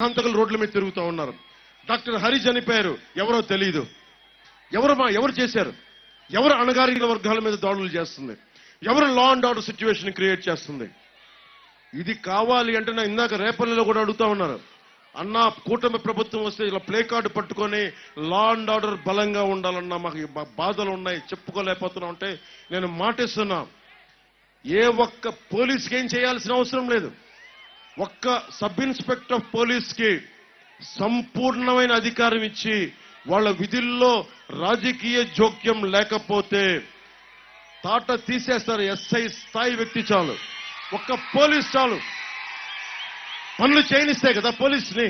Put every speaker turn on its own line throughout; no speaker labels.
హంతకులు రోడ్ల మీద తిరుగుతూ ఉన్నారు. డాక్టర్ హరి చనిపోయారు, ఎవరో తెలియదు. ఎవరు చేశారు? ఎవరు అణగారిన వర్గాల మీద దాడులు చేస్తుంది? ఎవరు law and order situation create చేస్తుంది? ఇది కావాలి అంటే నా ఇందాక రేపల్లిలో కూడా అడుగుతా ఉన్నారు, అన్నా కూటమి ప్రభుత్వం వస్తే ఇలా ప్లే కార్డు పట్టుకొని లా అండ్ ఆర్డర్ బలంగా ఉండాలన్నా మాకు బాధలు ఉన్నాయి, చెప్పుకోలేకపోతున్నాం అంటే నేను మాటిస్తున్నా, ఏ ఒక్క పోలీస్కి ఏం చేయాల్సిన అవసరం లేదు. ఒక్క సబ్ ఇన్స్పెక్టర్ ఆఫ్ పోలీస్కి సంపూర్ణమైన అధికారం ఇచ్చి వాళ్ళ విధుల్లో రాజకీయ జోక్యం లేకపోతే తాట తీసేస్తారు. ఎస్ఐ స్థాయి వ్యక్తి చాలు, ఒక్క పోలీస్ చాలు. పనులు చేయనిస్తే కదా పోలీస్ని.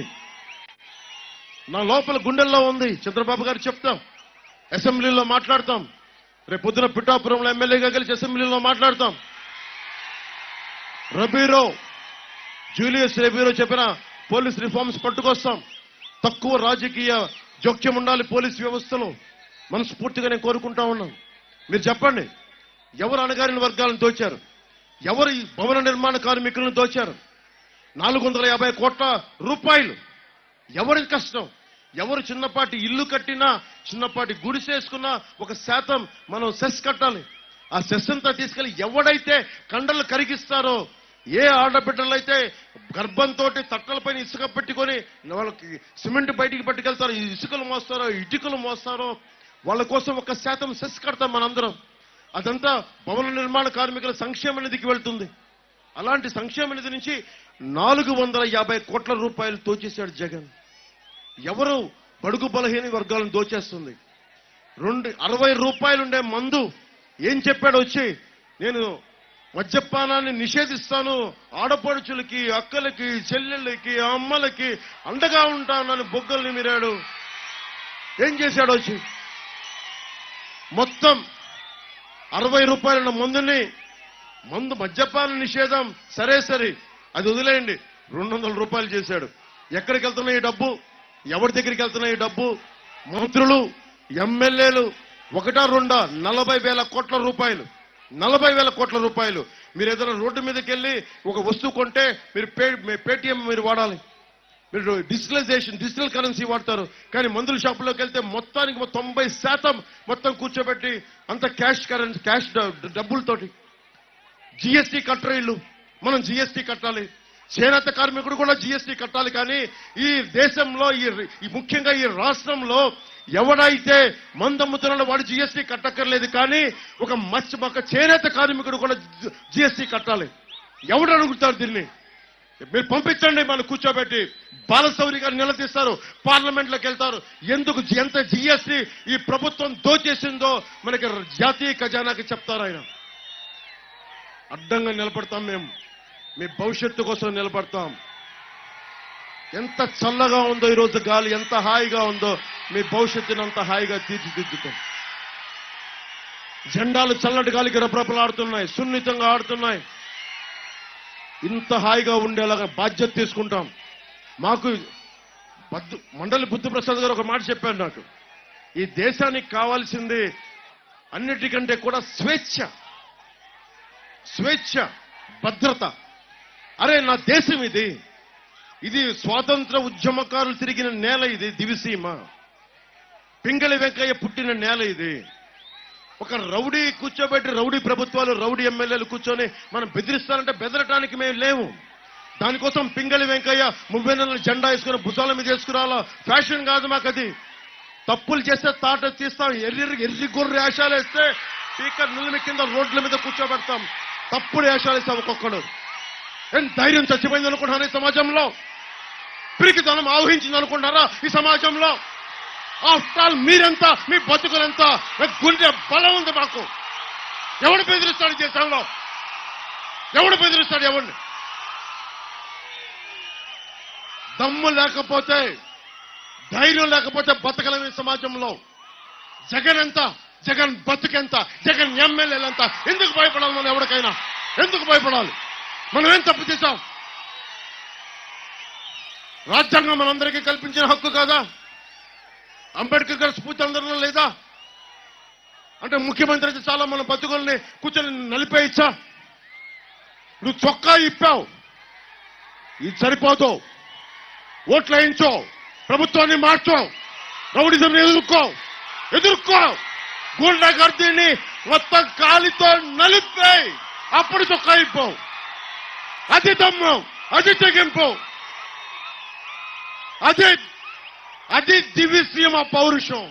నా లోపల గుండెల్లో ఉంది, చంద్రబాబు గారు చెప్తాం, అసెంబ్లీలో మాట్లాడతాం, రేపు పొద్దున పిఠాపురంలో ఎమ్మెల్యేగా కలిసి అసెంబ్లీలో మాట్లాడతాం. జూలియస్ రెబీరో చెప్పిన పోలీస్ రిఫార్మ్స్ పట్టుకొస్తాం. తక్కువ రాజకీయ జోక్యం ఉండాలి పోలీస్ వ్యవస్థలో, మనస్ఫూర్తిగా నేను కోరుకుంటా ఉన్నాను. మీరు చెప్పండి, ఎవరు అణగారిన వర్గాలను దోచారు? ఎవరు ఈ భవన నిర్మాణ కార్మికులను దోచారు? 450 కోట్ల రూపాయలు ఎవరి కష్టం? ఎవరు చిన్నపాటి ఇల్లు కట్టినా, చిన్నపాటి గుడిసేసుకున్నా 1% మనం సెస్ కట్టాలి. ఆ సెస్ అంతా తీసుకెళ్లి ఎవడైతే కండలు కరిగిస్తారో, ఏ ఆడబిడ్డలైతే గర్భంతో తట్టలపైన ఇసుక పెట్టుకొని వాళ్ళకి సిమెంట్ బయటికి పట్టుకెళ్తారో, ఇసుకలు మోస్తారో, ఇటుకలు మోస్తారో, వాళ్ళ కోసం 1% సెస్ కడతాం మనందరం. అదంతా భవన నిర్మాణ కార్మికుల సంక్షేమ నిధికి వెళ్తుంది. అలాంటి సంక్షేమ నిధి నుంచి 450 కోట్ల రూపాయలు దోచేశాడు జగన్. ఎవరు బడుగు బలహీన వర్గాలను దోచేస్తుంది? 60 రూపాయలు ఉండే మందు ఏం చెప్పాడు వచ్చి, నేను మద్యపానాన్ని నిషేధిస్తాను, ఆడపడుచులకి, అక్కలకి, చెల్లెళ్ళకి, అమ్మలకి అండగా ఉంటానని బొగ్గల్ని మీరాడు. ఏం చేశాడు వచ్చి? మొత్తం 60 రూపాయల మందు మద్యపాన నిషేధం సరే, అది వదిలేయండి, 200 రూపాయలు చేశాడు. ఎక్కడికి వెళ్తున్నాయి ఈ డబ్బు? ఎవరి దగ్గరికి వెళ్తున్నాయి ఈ డబ్బు? మంత్రులు, ఎమ్మెల్యేలు 1-2 40,000 కోట్ల రూపాయలు. 40,000 కోట్ల రూపాయలు. మీరు ఏదైనా రోడ్డు మీదకి వెళ్ళి ఒక వస్తువు కొంటే మీరు పేటిఎం మీరు వాడాలి, మీరు డిజిటల్ కరెన్సీ వాడతారు. కానీ మందుల షాపులోకి వెళ్తే మొత్తానికి 90% మొత్తం కూర్చోబెట్టి అంత క్యాష్ డబ్బులతోటి. జీఎస్టీ కట్టరు, మనం జీఎస్టీ కట్టాలి. చేనేత కార్మికుడు కూడా జీఎస్టీ కట్టాలి. కానీ ఈ దేశంలో ముఖ్యంగా ఈ రాష్ట్రంలో ఎవడైతే మందమ్ముతున్నాడో వాడు జీఎస్టీ కట్టక్కర్లేదు. కానీ ఒక చేనేత కార్మికుడు కూడా జీఎస్టీ కట్టాలి. ఎవడు అడుగుతారు దీన్ని? మీరు పంపించండి, మనం కూర్చోబెట్టి బాలశౌరి గారు నిలదీస్తారు, పార్లమెంట్లోకి వెళ్తారు. ఎందుకు ఎంత జీఎస్టీ ఈ ప్రభుత్వం దోచేసిందో మనకి జాతీయ ఖజానాకి చెప్తారు. ఆయన అడ్డంగా నిలబడతాం, మేము మీ భవిష్యత్తు కోసం నిలబడతాం. ఎంత చల్లగా ఉందో ఈరోజు గాలి, ఎంత హాయిగా ఉందో, మీ భవిష్యత్తుని అంత హాయిగా తీర్చిదిద్దుతాం. జెండాలు చల్లటి గాలికి రపరపలాడుతున్నాయి, సున్నితంగా ఆడుతున్నాయి. ఇంత హాయిగా ఉండేలాగా బాధ్యత తీసుకుంటాం. మాకు మండలి బుద్ధిప్రసాద్ గారు ఒక మాట చెప్పారు నాకు, ఈ దేశానికి కావాల్సింది అన్నిటికంటే కూడా స్వేచ్ఛ, భద్రత. అరే నా దేశం ఇది స్వాతంత్ర ఉద్యమకారులు తిరిగిన నేల, ఇది దివిసీమ. పింగళి వెంకయ్య పుట్టిన నేల ఇది. ఒక రౌడీ కూర్చోబెట్టి రౌడీ ప్రభుత్వాలు, రౌడీ ఎమ్మెల్యేలు కూర్చొని మనం బెదిరిస్తారంటే బెదరటానికి మేము లేవు. దానికోసం పింగళి వెంకయ్య 30 నెలల జెండా వేసుకుని భుజాల మీద వేసుకురావాలా? ఫ్యాషన్ కాదు మాకు అది. తప్పులు చేస్తే తాట తీస్తాం, ఎర్రి గొర్రె వేషాలు వేస్తే స్పీకర్ నిలమి కింద రోడ్ల మీద కూర్చోబెడతాం. తప్పుడు వేషాలు వేస్తాం ఒక్కొక్కడు. ఏం ధైర్యం చచ్చిపోయింది అనుకుంటారా ఈ సమాజంలో? పిరికితనం ఆవహించింది అనుకుంటారా ఈ సమాజంలో? ఆఫ్టర్ ఆల్ మీరెంత, మీ బతుకులంత, గుండె బలం ఉంది మాకు. ఎవడు బెదిరిస్తాడు దేశంలో? ఎవడు బెదిరిస్తాడు? ఎవరిని? దమ్ము లేకపోతే, ధైర్యం లేకపోతే బతకలేము ఈ సమాజంలో. జగన్ ఎంత, జగన్ బతుకెంత, జగన్ ఎమ్మెల్యేలంతా. ఎందుకు భయపడాలి మనం? ఎవరికైనా ఎందుకు భయపడాలి? మనం ఏం తప్పు చేశాం? రాజ్యాంగం మనందరికీ కల్పించిన హక్కు కాదా? అంబేద్కర్ గారి స్ఫూర్తి అందరిలో లేదా? అంటే ముఖ్యమంత్రి అయితే చాలా మన బతుకుల్ని కూర్చొని నలిపేయచ్చా? నువ్వు చొక్కా ఇప్పావు, ఇది సరిపోదు. ఓట్లు వేయించో, ప్రభుత్వాన్ని మార్చో, రౌడిజం ఎదుర్కో, గూండాగర్దీని మొత్తం కాలితో నలిపేయి, అప్పుడు చొక్కాయిపో. అది దమ్ము, అది తెగింపు, అది దివ్యసీమ పౌరుషం.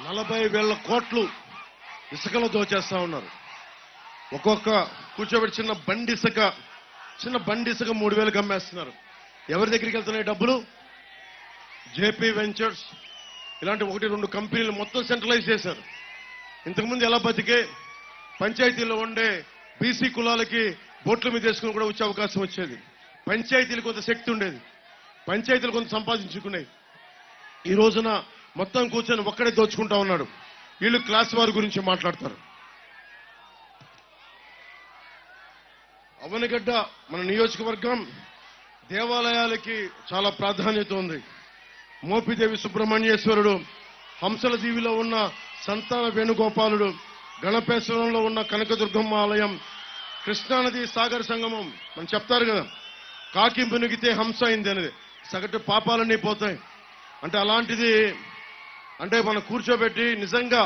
$40,000 కోట్లు ఇసుకలో దోచేస్తా ఉన్నారు. ఒక్కొక్క కూర్చోబెట్టి చిన్న బండి ఇసుక 3,000 అమ్మేస్తున్నారు. ఎవరి దగ్గరికి వెళ్తున్నాయి డబ్బులు? జేపీ వెంచర్స్ ఇలాంటి 1-2 కంపెనీలు మొత్తం సెంట్రలైజ్ చేశారు. ఇంతకుముందు ఎలా బతికే పంచాయతీలో ఉండే బీసీ కులాలకి బోట్ల మీద వేసుకుని కూడా వచ్చే అవకాశం వచ్చేది. పంచాయతీలు కొంత శక్తి ఉండేది, పంచాయతీలు కొంత సంపాదించుకునేవి. ఈ రోజున మొత్తం కూర్చొని ఒక్కడే దోచుకుంటా ఉన్నాడు. వీళ్ళు క్లాస్ వారి గురించి మాట్లాడతారు. అవనిగడ్డ మన నియోజకవర్గం దేవాలయాలకి చాలా ప్రాధాన్యత ఉంది. మోపిదేవి సుబ్రహ్మణ్యేశ్వరుడు, హంసల దీవిలో ఉన్న సంతాన వేణుగోపాలుడు, గణపేశ్వరంలో ఉన్న కనకదుర్గమ్మ ఆలయం, కృష్ణానది సాగర్ సంగమం. మనం చెప్తారు కదా, కాకి మునిగితే హంస అయింది అనేది, సగటు పాపాలన్నీ పోతాయి అంటే అలాంటిది. అంటే మనం కూర్చోబెట్టి నిజంగా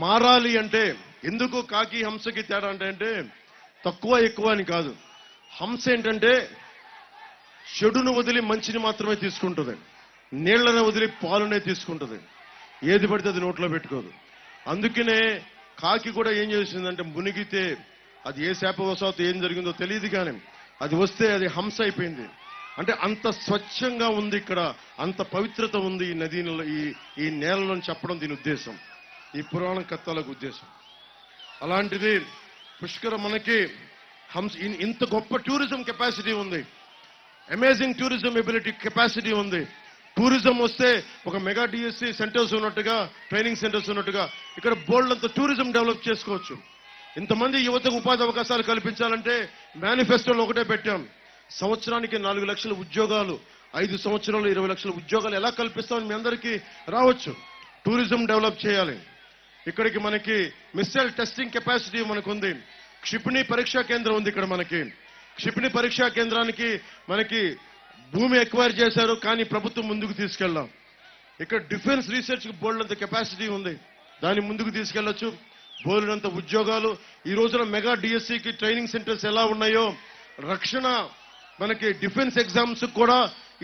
మారాలి అంటే, ఎందుకు కాకి హంసకి తేడా అంటే తక్కువ ఎక్కువ అని కాదు. హంస ఏంటంటే చెడును వదిలి మంచిని మాత్రమే తీసుకుంటుంది, నీళ్లను వదిలి పాలునే తీసుకుంటుంది, ఏది పడితే అది నోట్లో పెట్టుకోదు. అందుకనే కాకి కూడా ఏం చేసిందంటే మునిగితే, అది ఏ శాపవశాత్తు ఏం జరిగిందో తెలియదు కానీ అది వస్తే అది హంస అయిపోయింది. అంటే అంత స్వచ్ఛంగా ఉంది ఇక్కడ, అంత పవిత్రత ఉంది ఈ నదిలో, ఈ నేలలో చెప్పడం దీని ఉద్దేశం, ఈ పురాణ కథలకు ఉద్దేశం. అలాంటిది పుష్కర మనకి హంస ఇంత గొప్ప టూరిజం కెపాసిటీ ఉంది, అమేజింగ్ టూరిజం ఎబిలిటీ కెపాసిటీ ఉంది. టూరిజం వస్తే ఒక మెగా డిఎస్సి సెంటర్స్ ఉన్నట్టుగా, ట్రైనింగ్ సెంటర్స్ ఉన్నట్టుగా ఇక్కడ బోల్డ్ అంత టూరిజం డెవలప్ చేసుకోవచ్చు. ఇంతమంది యువతకు ఉపాధి అవకాశాలు కల్పించాలంటే మేనిఫెస్టోలో ఒకటే పెట్టాం, సంవత్సరానికి 4 లక్షల ఉద్యోగాలు, 5 సంవత్సరాలు 20 లక్షల ఉద్యోగాలు ఎలా కల్పిస్తామని మీ అందరికీ రావచ్చు. టూరిజం డెవలప్ చేయాలి. ఇక్కడికి మనకి మిస్సైల్ టెస్టింగ్ కెపాసిటీ మనకుంది, క్షిపణి పరీక్షా కేంద్రం ఉంది ఇక్కడ మనకి. క్షిపణి పరీక్షా కేంద్రానికి మనకి భూమి ఎక్వైర్ చేశారు, కానీ ప్రభుత్వం ముందుకు తీసుకెళ్ళాం. ఇక్కడ డిఫెన్స్ రీసెర్చ్ కి బోల్డంత కెపాసిటీ ఉంది, దాన్ని ముందుకు తీసుకెళ్లొచ్చు. బోల్డంత ఉద్యోగాలు. ఈ రోజున మెగా డిఎస్సికి ట్రైనింగ్ సెంటర్స్ ఎలా ఉన్నాయో, రక్షణ మనకి డిఫెన్స్ ఎగ్జామ్స్ కూడా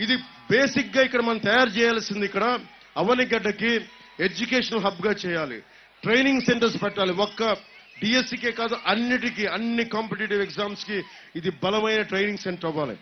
ఇది బేసిక్ గా ఇక్కడ మనం తయారు చేయాల్సింది. ఇక్కడ అవనిగడ్డకి ఎడ్యుకేషనల్ హబ్ గా చేయాలి, ట్రైనింగ్ సెంటర్స్ పెట్టాలి. ఒక్క డిఎస్సికే కాదు, అన్ని కాంపిటేటివ్ ఎగ్జామ్స్ కి ఇది బలమైన ట్రైనింగ్ సెంటర్ అవ్వాలి.